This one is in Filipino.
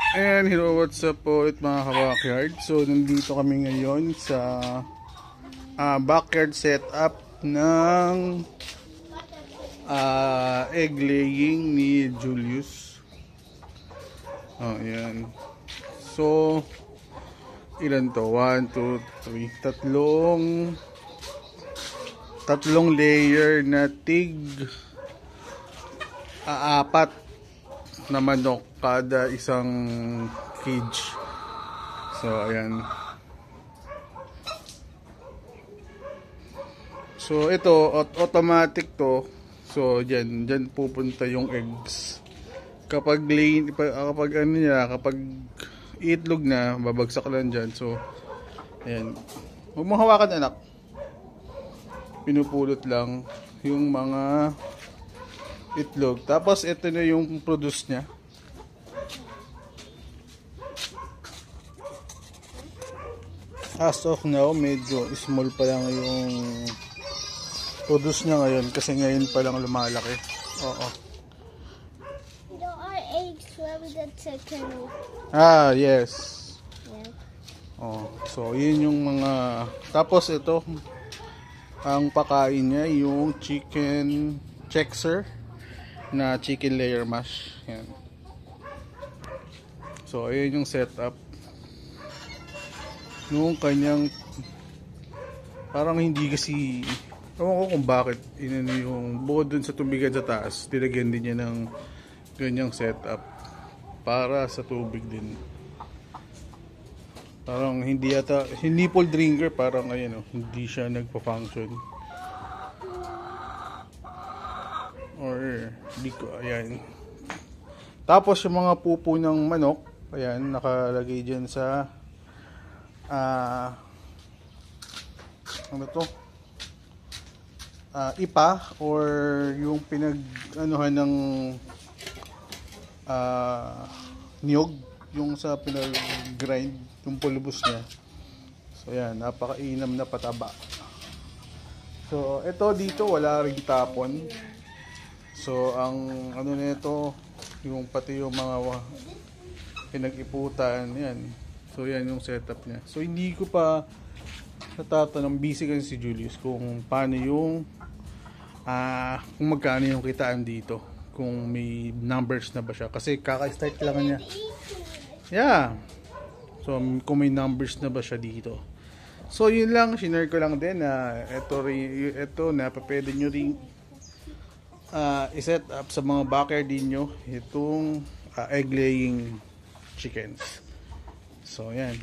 And hello, what's up po ulit mga ka-backyard. So nandito kami ngayon sa backyard setup ng egg laying ni Julius. Oh, yan. So ilan to? 1, 2, 3, tatlong layer na apat na manok kada isang cage. So ayan. So ito automatic to. So diyan pupunta yung eggs. Kapag ano niya, kapag itlog na, babagsak lang diyan. So ayan. Huwag mong hawakan, anak. Pinupulot lang yung mga itlog. Tapos ito na yung produce niya. As of now, medyo small pa lang yung produce niya ngayon kasi ngayon pa lang lumalaki. Oo. There are eggs from the chicken. Ah, yes. Yeah. Oh, so yun yung mga, tapos ito ang pakain niya yung chicken chexer na chicken layer mash. Yan. So ayun yung setup nung kanyang, parang hindi kasi, ewan ko kung bakit inano yung bukod dun sa tubigan sa taas, nilagyan din niya ng ganyang setup para sa tubig din. Parang hindi yata, hindi full drinker, parang ayan, hindi siya nagpa-function. Or di ko, ayan. Tapos yung mga pupo ng manok, ayan, nakalagay dyan sa ano to? Ipa or yung pinag-anuhan ng niyog, yung sa pinag-grind, yung pulbos niya. So yan, napakainam na pataba. So ito dito wala ring tapon. So ang ano nito, yung pati yung mga pinag-iputan, yan. So yan yung setup niya. So hindi ko pa natatanong, busy kasi si Julius kung paano yung kung magkano yung kitaan dito, kung may numbers na ba siya kasi kaka-start lang niya. Yeah. So kung may numbers na ba siya dito. So yun lang, shinare ko lang din na ito na pwede nyo ring i-set up sa mga backyard niyo itong egg laying chickens. So yan.